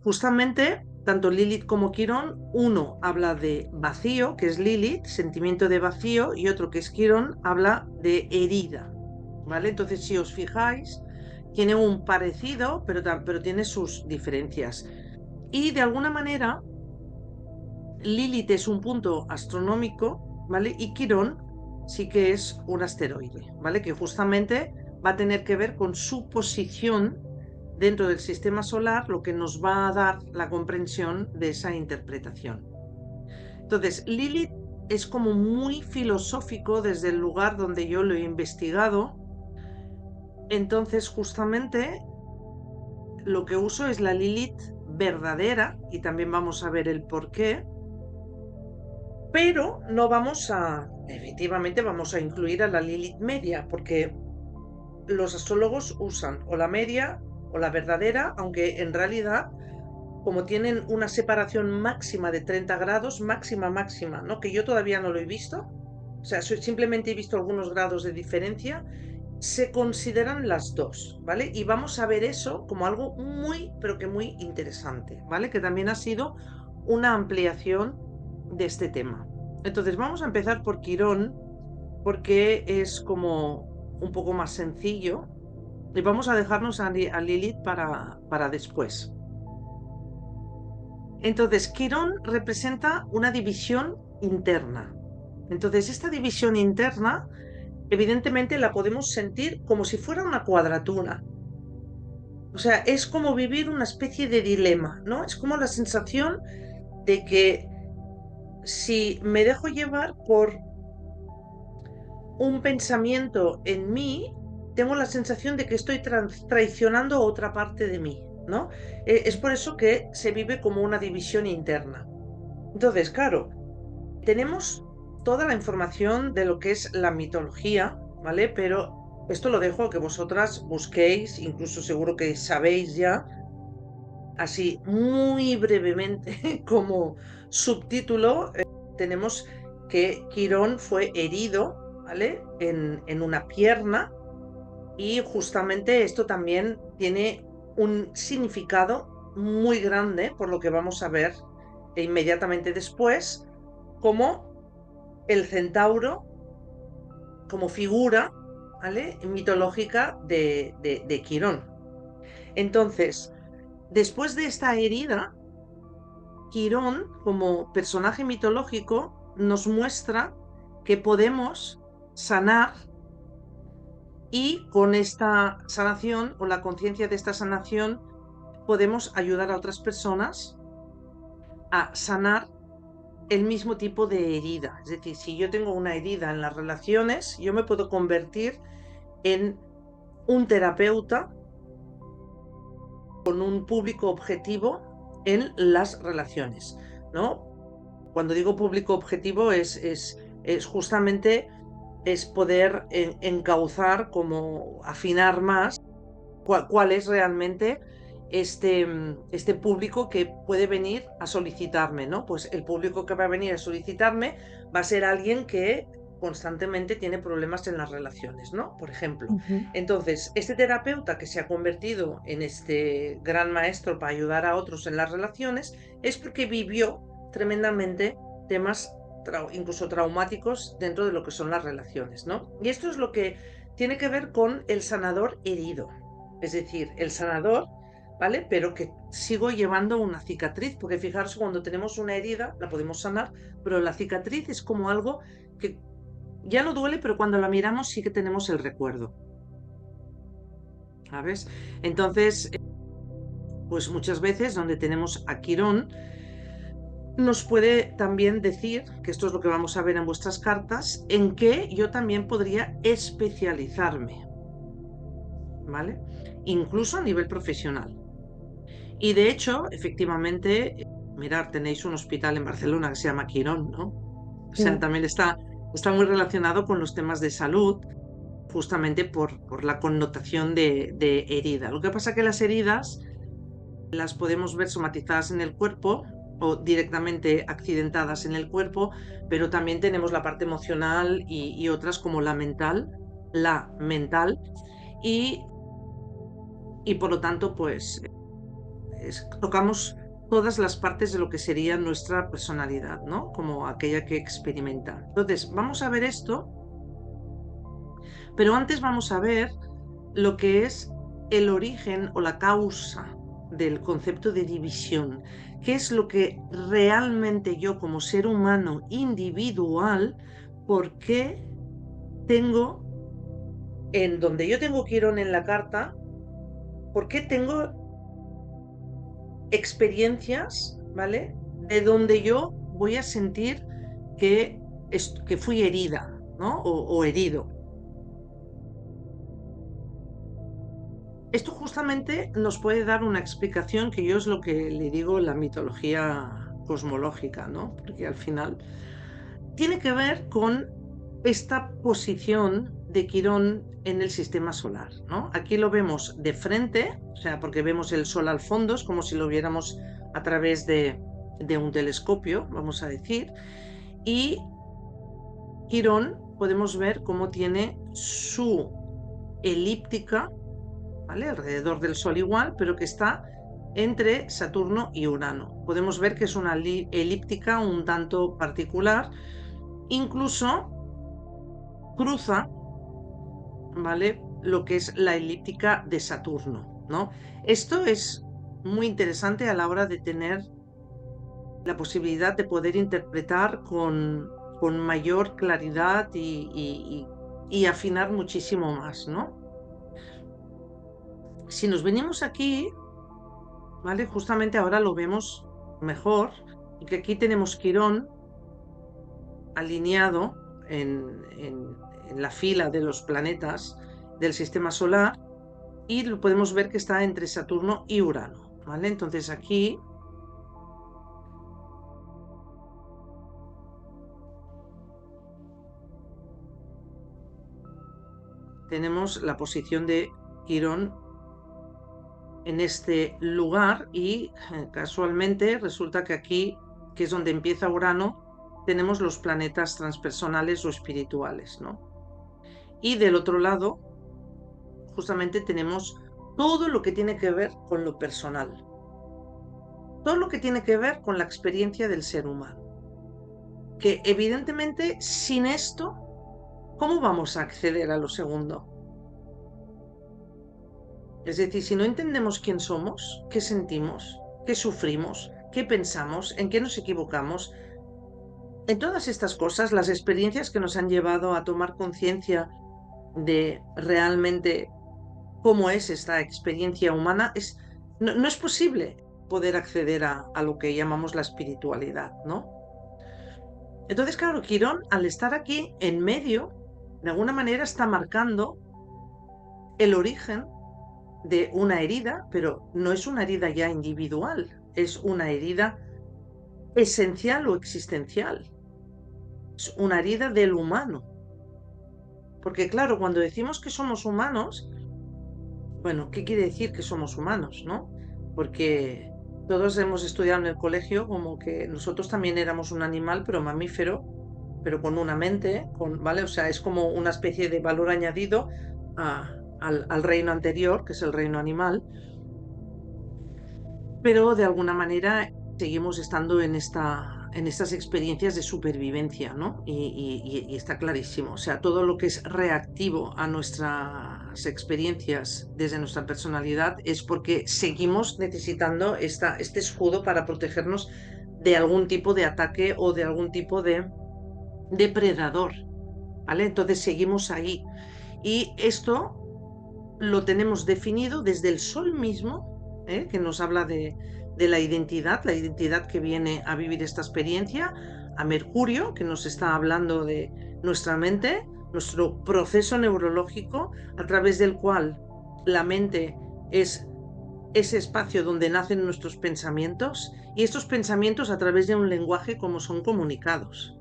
justamente, tanto Lilith como Quirón, uno habla de vacío, que es Lilith, sentimiento de vacío, y otro que es Quirón, habla de herida, ¿vale? Entonces, si os fijáis, tiene un parecido, pero tiene sus diferencias. Y de alguna manera, Lilith es un punto astronómico, ¿vale? Y Quirón sí que es un asteroide, ¿vale? Que justamente va a tener que ver con su posición dentro del sistema solar, lo que nos va a dar la comprensión de esa interpretación. Entonces, Lilith es como muy filosófico desde el lugar donde yo lo he investigado. Entonces, justamente lo que uso es la Lilith verdadera, y también vamos a ver el por qué, pero no vamos a, efectivamente, vamos a incluir a la Lilith media, porque los astrólogos usan o la media o la verdadera, aunque en realidad, como tienen una separación máxima de 30 grados, máxima, máxima, ¿no? Que yo todavía no lo he visto, o sea, simplemente he visto algunos grados de diferencia, se consideran las dos, ¿vale? Y vamos a ver eso como algo muy, pero que muy interesante, ¿vale? Que también ha sido una ampliación de este tema. Entonces, vamos a empezar por Quirón, porque es como un poco más sencillo, y vamos a dejarnos a Lilith para después. Entonces, Quirón representa una división interna. Entonces, esta división interna, evidentemente, la podemos sentir como si fuera una cuadratura. O sea, es como vivir una especie de dilema, ¿no? Es como la sensación de que si me dejo llevar por un pensamiento en mí, tengo la sensación de que estoy traicionando otra parte de mí, ¿no? Es por eso que se vive como una división interna. Entonces, claro, tenemos toda la información de lo que es la mitología, ¿vale? Pero esto lo dejo a que vosotras busquéis, incluso seguro que sabéis ya, así muy brevemente como subtítulo, tenemos que Quirón fue herido, ¿vale? En una pierna, y justamente esto también tiene un significado muy grande, por lo que vamos a ver inmediatamente después, como el centauro, como figura, ¿vale? Mitológica de Quirón. Entonces, después de esta herida, Quirón, como personaje mitológico, nos muestra que podemos sanar, y con esta sanación o la conciencia de esta sanación podemos ayudar a otras personas a sanar el mismo tipo de herida. Es decir, si yo tengo una herida en las relaciones, yo me puedo convertir en un terapeuta con un público objetivo en las relaciones, ¿no? Cuando digo público objetivo es justamente es poder encauzar, como afinar más cuál es realmente este público que puede venir a solicitarme, ¿no? Pues el público que va a venir a solicitarme va a ser alguien que constantemente tiene problemas en las relaciones, ¿no? Por ejemplo. Ujú. Entonces, este terapeuta que se ha convertido en este gran maestro para ayudar a otros en las relaciones es porque vivió tremendamente temas incluso traumáticos dentro de lo que son las relaciones, ¿no? Y esto es lo que tiene que ver con el sanador herido, es decir, el sanador, ¿vale? Pero que sigo llevando una cicatriz, porque fijaros, cuando tenemos una herida la podemos sanar, pero la cicatriz es como algo que ya no duele, pero cuando la miramos sí que tenemos el recuerdo, ¿sabes? Entonces, pues muchas veces donde tenemos a Quirón, nos puede también decir, que esto es lo que vamos a ver en vuestras cartas, en qué yo también podría especializarme, ¿vale? Incluso a nivel profesional. Y de hecho, efectivamente, mirad, tenéis un hospital en Barcelona que se llama Quirón, ¿no? O sea, Sí. también está muy relacionado con los temas de salud, justamente por la connotación de herida. Lo que pasa es que las heridas las podemos ver somatizadas en el cuerpo o directamente accidentadas en el cuerpo, pero también tenemos la parte emocional y otras como la mental, y, y por lo tanto, pues tocamos todas las partes de lo que sería nuestra personalidad, ¿no? Como aquella que experimenta. Entonces, vamos a ver esto, pero antes vamos a ver lo que es el origen o la causa del concepto de división, qué es lo que realmente yo como ser humano individual, por qué tengo, en donde yo tengo Quirón en la carta, por qué tengo experiencias, ¿vale? De donde yo voy a sentir que fui herida, ¿no? O herido. Esto justamente nos puede dar una explicación que yo es lo que le digo la mitología cosmológica, ¿no? Porque al final tiene que ver con esta posición de Quirón en el sistema solar, ¿no? Aquí lo vemos de frente, o sea, porque vemos el Sol al fondo, es como si lo viéramos a través de un telescopio, vamos a decir, y Quirón podemos ver cómo tiene su elíptica, ¿vale? Alrededor del Sol igual, pero que está entre Saturno y Urano. Podemos ver que es una elíptica un tanto particular, incluso cruza, ¿vale? Lo que es la elíptica de Saturno, ¿no? Esto es muy interesante a la hora de tener la posibilidad de poder interpretar con mayor claridad y afinar muchísimo más, ¿no? Si nos venimos aquí, ¿vale? Justamente ahora lo vemos mejor, y que aquí tenemos Quirón alineado en la fila de los planetas del sistema solar y lo podemos ver que está entre Saturno y Urano, ¿vale? Entonces aquí tenemos la posición de Quirón en este lugar y casualmente resulta que aquí, que es donde empieza Urano, tenemos los planetas transpersonales o espirituales, ¿no? Y del otro lado, justamente tenemos todo lo que tiene que ver con lo personal, todo lo que tiene que ver con la experiencia del ser humano, que evidentemente sin esto, ¿cómo vamos a acceder a lo segundo? Es decir, si no entendemos quién somos, qué sentimos, qué sufrimos, qué pensamos, en qué nos equivocamos, en todas estas cosas, las experiencias que nos han llevado a tomar conciencia de realmente cómo es esta experiencia humana, no es posible poder acceder a lo que llamamos la espiritualidad, ¿no? Entonces, claro, Quirón, al estar aquí en medio, de alguna manera está marcando el origen de una herida, pero no es una herida ya individual, es una herida esencial o existencial, es una herida del humano. Porque claro, cuando decimos que somos humanos, bueno, ¿qué quiere decir que somos humanos, no? Porque todos hemos estudiado en el colegio como que nosotros también éramos un animal, pero mamífero, pero con una mente, ¿vale? O sea, es como una especie de valor añadido al reino anterior, que es el reino animal, pero de alguna manera seguimos estando en estas experiencias de supervivencia, ¿no? Y está clarísimo. O sea, todo lo que es reactivo a nuestras experiencias desde nuestra personalidad es porque seguimos necesitando este escudo para protegernos de algún tipo de ataque o de algún tipo de depredador, ¿vale? Entonces seguimos ahí. Y esto lo tenemos definido desde el sol mismo, que nos habla de la identidad que viene a vivir esta experiencia, a Mercurio, que nos está hablando de nuestra mente, nuestro proceso neurológico, a través del cual la mente es ese espacio donde nacen nuestros pensamientos y estos pensamientos a través de un lenguaje como son comunicados.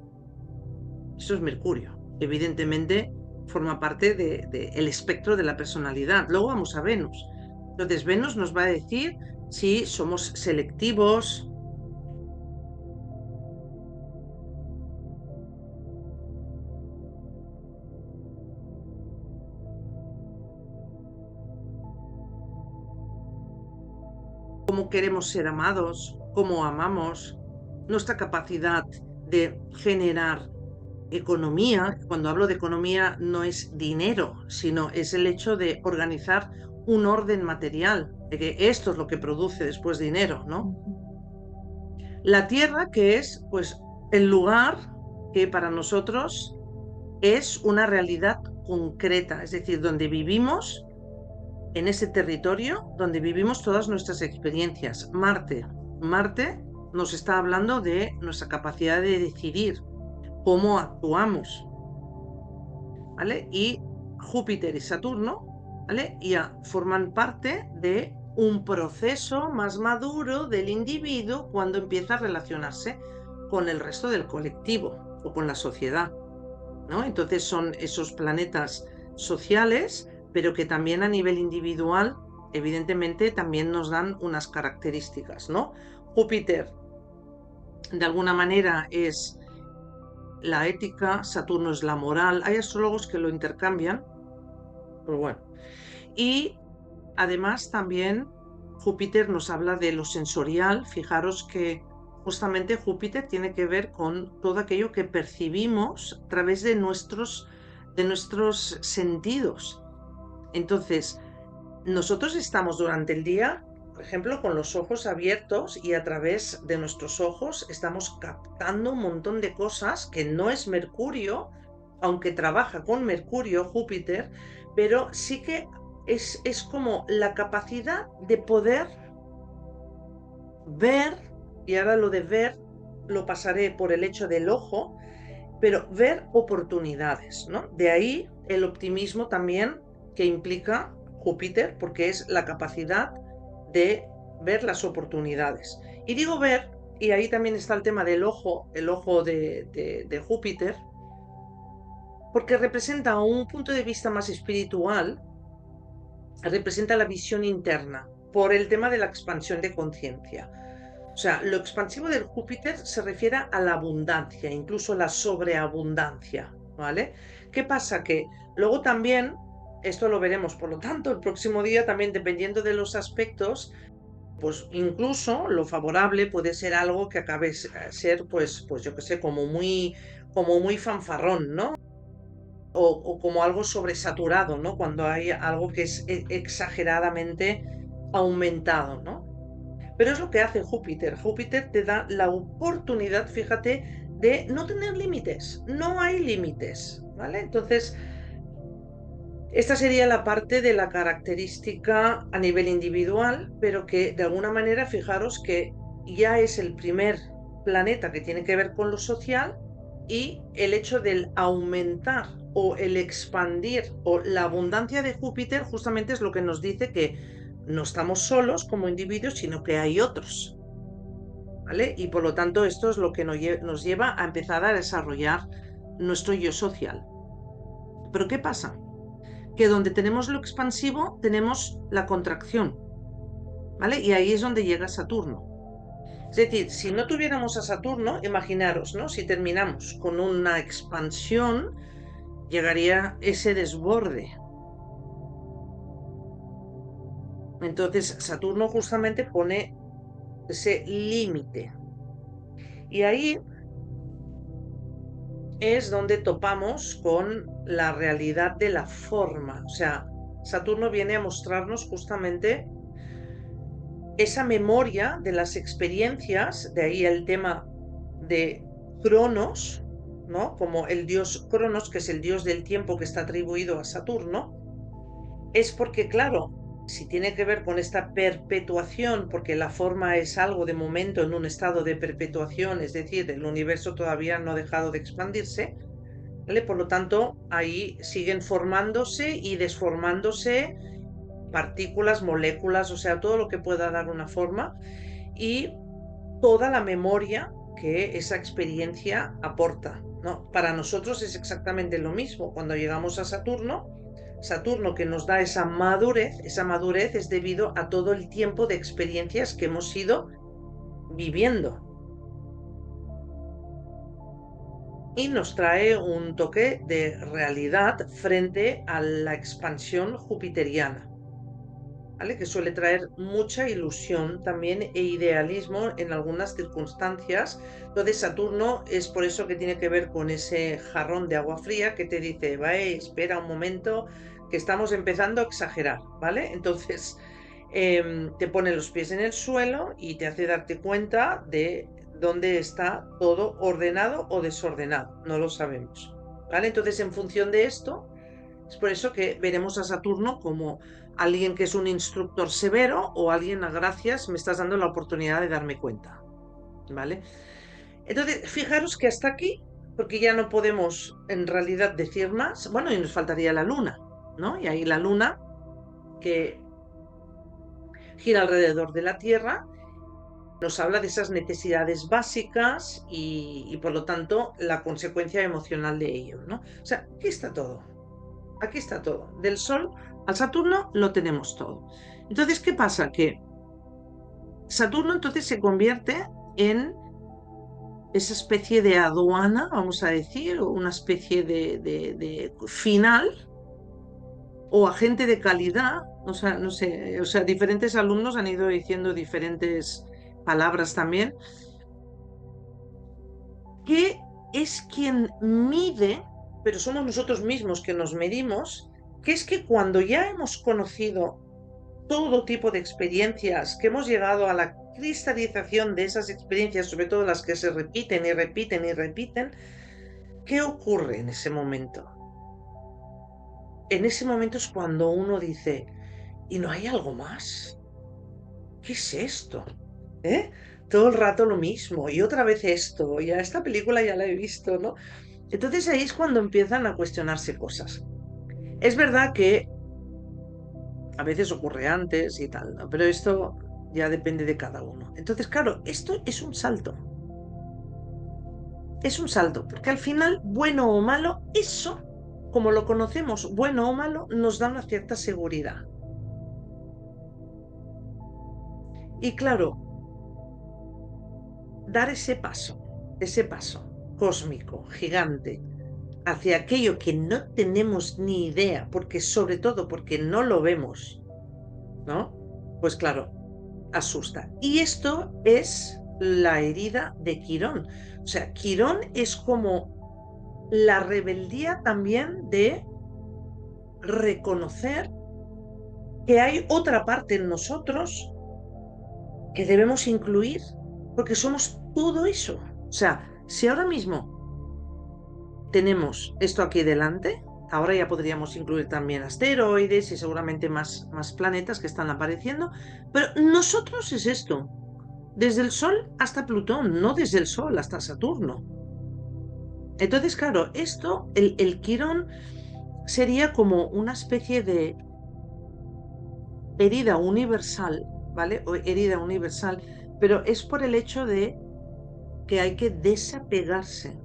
Eso es Mercurio. Evidentemente forma parte del espectro de la personalidad. Luego vamos a Venus. Entonces Venus nos va a decir si somos selectivos. cómo queremos ser amados, cómo amamos, nuestra capacidad de generar economía. Cuando hablo de economía no es dinero, sino es el hecho de organizar un orden material, de que esto es lo que produce después dinero, ¿no? La tierra, que es pues el lugar que para nosotros es una realidad concreta, es decir, donde vivimos, en ese territorio donde vivimos todas nuestras experiencias. Marte nos está hablando de nuestra capacidad de decidir cómo actuamos, ¿vale? Y Júpiter y Saturno, ¿vale? Ya forman parte de un proceso más maduro del individuo cuando empieza a relacionarse con el resto del colectivo o con la sociedad, ¿no? Entonces son esos planetas sociales, pero que también a nivel individual, evidentemente, también nos dan unas características, ¿no? Júpiter, de alguna manera, es la ética, Saturno es la moral. Hay astrólogos que lo intercambian, pero bueno. Y además también Júpiter nos habla de lo sensorial. Fijaros que justamente Júpiter tiene que ver con todo aquello que percibimos a través de nuestros sentidos. Entonces, nosotros estamos durante el día, por ejemplo, con los ojos abiertos y a través de nuestros ojos estamos captando un montón de cosas que no es Mercurio, aunque trabaja con Mercurio, Júpiter, pero sí que es como la capacidad de poder ver, y ahora lo de ver lo pasaré por el hecho del ojo, pero ver oportunidades, ¿no? De ahí el optimismo también que implica Júpiter, porque es la capacidad de ver las oportunidades. Y digo ver, y ahí también está el tema del ojo, el ojo de Júpiter, porque representa un punto de vista más espiritual, representa la visión interna, por el tema de la expansión de conciencia. O sea, lo expansivo del Júpiter se refiere a la abundancia, incluso la sobreabundancia, ¿vale? ¿Qué pasa? Que luego también, esto lo veremos, por lo tanto, el próximo día también dependiendo de los aspectos, pues incluso lo favorable puede ser algo que acabe ser, pues yo qué sé, como muy fanfarrón, ¿no? O como algo sobresaturado, ¿no? Cuando hay algo que es exageradamente aumentado, ¿no? Pero es lo que hace Júpiter. Júpiter te da la oportunidad, fíjate, de no tener límites. No hay límites, ¿vale? Entonces, esta sería la parte de la característica a nivel individual, pero que de alguna manera, fijaros que ya es el primer planeta que tiene que ver con lo social y el hecho del aumentar o el expandir o la abundancia de Júpiter justamente es lo que nos dice que no estamos solos como individuos, sino que hay otros, ¿vale? Y por lo tanto esto es lo que nos lleva a empezar a desarrollar nuestro yo social. Pero ¿qué pasa? Que donde tenemos lo expansivo tenemos la contracción, ¿vale? Y ahí es donde llega Saturno. Es decir, si no tuviéramos a Saturno, imaginaros, ¿no? Si terminamos con una expansión, llegaría ese desborde. Entonces, Saturno justamente pone ese límite. Y ahí es donde topamos con la realidad de la forma. O sea, Saturno viene a mostrarnos justamente esa memoria de las experiencias, de ahí el tema de Cronos, ¿no? Como el dios Cronos, que es el dios del tiempo que está atribuido a Saturno, es porque, claro, si tiene que ver con esta perpetuación, porque la forma es algo de momento en un estado de perpetuación, es decir, el universo todavía no ha dejado de expandirse, ¿vale? Por lo tanto, ahí siguen formándose y desformándose partículas, moléculas, o sea, todo lo que pueda dar una forma y toda la memoria que esa experiencia aporta, ¿no? Para nosotros es exactamente lo mismo. Cuando llegamos a Saturno, Saturno que nos da esa madurez es debido a todo el tiempo de experiencias que hemos ido viviendo. Y nos trae un toque de realidad frente a la expansión jupiteriana. ¿vale? Que suele traer mucha ilusión también e idealismo en algunas circunstancias. Entonces Saturno es por eso que tiene que ver con ese jarrón de agua fría que te dice, va, espera un momento, que estamos empezando a exagerar, ¿vale? Entonces te pone los pies en el suelo y te hace darte cuenta de dónde está todo ordenado o desordenado, no lo sabemos, ¿vale? Entonces en función de esto, es por eso que veremos a Saturno como alguien que es un instructor severo o alguien a gracias, me estás dando la oportunidad de darme cuenta, ¿vale? Entonces, fijaros que hasta aquí, porque ya no podemos en realidad decir más, bueno, y nos faltaría la Luna, ¿no? Y ahí la Luna, que gira alrededor de la Tierra, nos habla de esas necesidades básicas y por lo tanto la consecuencia emocional de ello, ¿no? O sea, aquí está todo. Aquí está todo. Del Sol al Saturno lo tenemos todo. Entonces, ¿qué pasa? Que Saturno entonces se convierte en esa especie de aduana, vamos a decir, o una especie de final o agente de calidad. O sea, no sé, o sea, diferentes alumnos han ido diciendo diferentes palabras también, que es quien mide, pero somos nosotros mismos que nos medimos, que es que cuando ya hemos conocido todo tipo de experiencias, que hemos llegado a la cristalización de esas experiencias, sobre todo las que se repiten y repiten y repiten, ¿qué ocurre en ese momento? En ese momento es cuando uno dice, ¿y no hay algo más? ¿Qué es esto? ¿Eh? Todo el rato lo mismo, y otra vez esto, ya esta película ya la he visto, ¿no? Entonces ahí es cuando empiezan a cuestionarse cosas. Es verdad que a veces ocurre antes y tal, ¿no? Pero esto ya depende de cada uno. Entonces, claro, esto es un salto. Es un salto, porque al final, bueno o malo, eso, como lo conocemos, bueno o malo, nos da una cierta seguridad. Y claro, dar ese paso cósmico, gigante, hacia aquello que no tenemos ni idea, porque sobre todo porque no lo vemos, ¿no? Pues claro, asusta. Y esto es la herida de Quirón. O sea, Quirón es como la rebeldía también de reconocer que hay otra parte en nosotros que debemos incluir, porque somos todo eso. O sea, si ahora mismo tenemos esto aquí delante, ahora ya podríamos incluir también asteroides y seguramente más planetas que están apareciendo, pero nosotros es esto, desde el Sol hasta Plutón, no desde el Sol hasta Saturno. Entonces, claro, esto, el Quirón sería como una especie de herida universal, ¿vale? O herida universal, pero es por el hecho de que hay que desapegarse.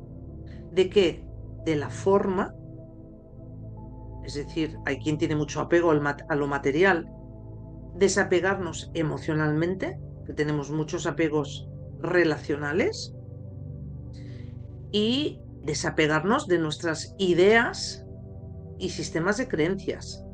¿De qué? De la forma, es decir, hay quien tiene mucho apego a lo material, desapegarnos emocionalmente, que tenemos muchos apegos relacionales, y desapegarnos de nuestras ideas y sistemas de creencias.